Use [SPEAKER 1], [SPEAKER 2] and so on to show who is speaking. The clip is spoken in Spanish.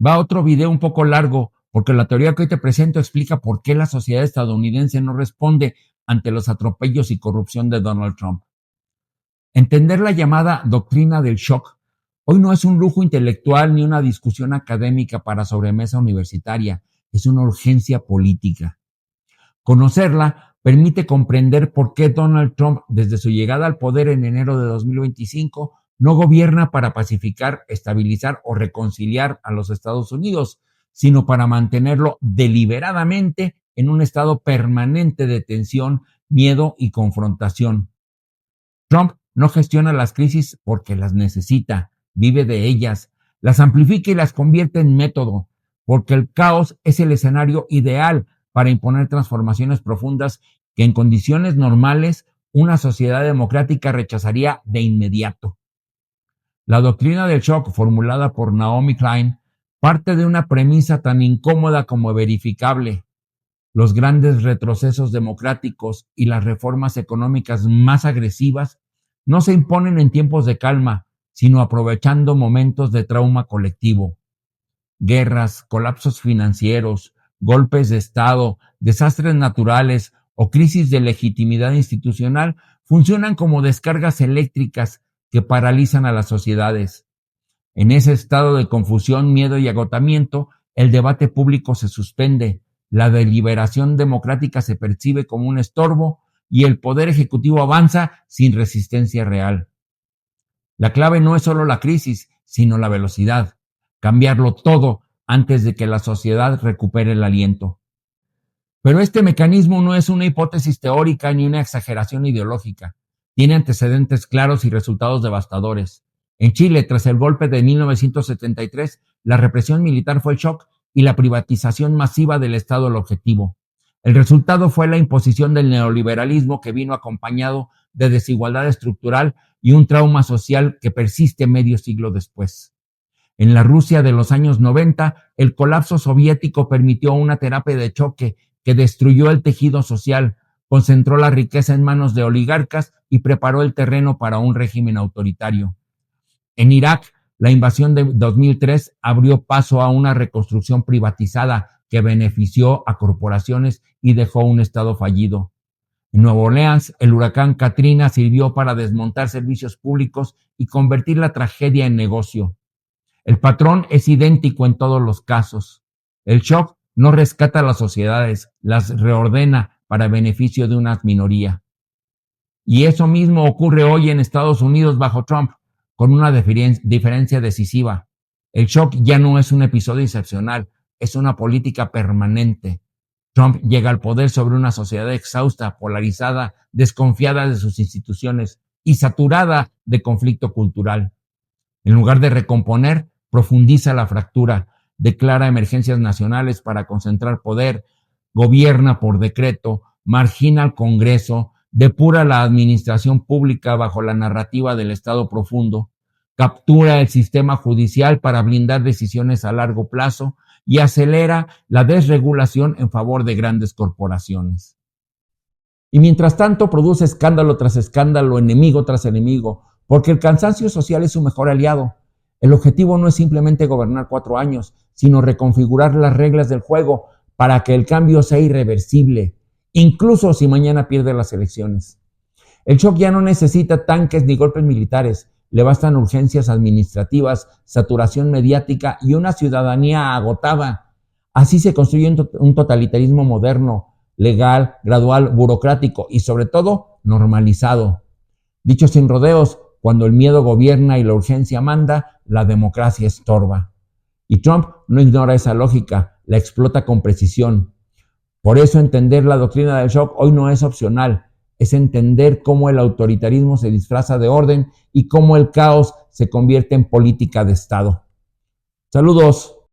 [SPEAKER 1] Va otro video un poco largo, porque la teoría que hoy te presento explica por qué la sociedad estadounidense no responde ante los atropellos y corrupción de Donald Trump. Entender la llamada doctrina del shock hoy no es un lujo intelectual ni una discusión académica para sobremesa universitaria, es una urgencia política. Conocerla permite comprender por qué Donald Trump, desde su llegada al poder en enero de 2025, no gobierna para pacificar, estabilizar o reconciliar a los Estados Unidos, sino para mantenerlo deliberadamente en un estado permanente de tensión, miedo y confrontación. Trump no gestiona las crisis porque las necesita, vive de ellas, las amplifica y las convierte en método, porque el caos es el escenario ideal para imponer transformaciones profundas que en condiciones normales una sociedad democrática rechazaría de inmediato. La doctrina del shock, formulada por Naomi Klein, parte de una premisa tan incómoda como verificable. Los grandes retrocesos democráticos y las reformas económicas más agresivas no se imponen en tiempos de calma, sino aprovechando momentos de trauma colectivo. Guerras, colapsos financieros, golpes de Estado, desastres naturales o crisis de legitimidad institucional funcionan como descargas eléctricas que paralizan a las sociedades. En ese estado de confusión, miedo y agotamiento, el debate público se suspende, la deliberación democrática se percibe como un estorbo y el poder ejecutivo avanza sin resistencia real. La clave no es solo la crisis, sino la velocidad. Cambiarlo todo antes de que la sociedad recupere el aliento. Pero este mecanismo no es una hipótesis teórica ni una exageración ideológica. Tiene antecedentes claros y resultados devastadores. En Chile, tras el golpe de 1973, la represión militar fue el shock y la privatización masiva del Estado el objetivo. El resultado fue la imposición del neoliberalismo que vino acompañado de desigualdad estructural y un trauma social que persiste medio siglo después. En la Rusia de los años 90, el colapso soviético permitió una terapia de choque que destruyó el tejido social, concentró la riqueza en manos de oligarcas y preparó el terreno para un régimen autoritario. En Irak, la invasión de 2003 abrió paso a una reconstrucción privatizada que benefició a corporaciones y dejó un Estado fallido. En Nueva Orleans, el huracán Katrina sirvió para desmontar servicios públicos y convertir la tragedia en negocio. El patrón es idéntico en todos los casos. El shock no rescata a las sociedades, las reordena para beneficio de una minoría. Y eso mismo ocurre hoy en Estados Unidos bajo Trump, con una diferencia decisiva. El shock ya no es un episodio excepcional, es una política permanente. Trump llega al poder sobre una sociedad exhausta, polarizada, desconfiada de sus instituciones y saturada de conflicto cultural. En lugar de recomponer, profundiza la fractura, declara emergencias nacionales para concentrar poder, gobierna por decreto, margina al Congreso, depura la administración pública bajo la narrativa del Estado profundo, captura el sistema judicial para blindar decisiones a largo plazo y acelera la desregulación en favor de grandes corporaciones. Y mientras tanto produce escándalo tras escándalo, enemigo tras enemigo, porque el cansancio social es su mejor aliado. El objetivo no es simplemente gobernar 4 años, sino reconfigurar las reglas del juego para que el cambio sea irreversible, incluso si mañana pierde las elecciones. El shock ya no necesita tanques ni golpes militares, le bastan urgencias administrativas, saturación mediática y una ciudadanía agotada. Así se construye un totalitarismo moderno, legal, gradual, burocrático y sobre todo normalizado. Dicho sin rodeos, cuando el miedo gobierna y la urgencia manda, la democracia estorba. Y Trump no ignora esa lógica, la explota con precisión. Por eso entender la doctrina del shock hoy no es opcional, es entender cómo el autoritarismo se disfraza de orden y cómo el caos se convierte en política de Estado. Saludos.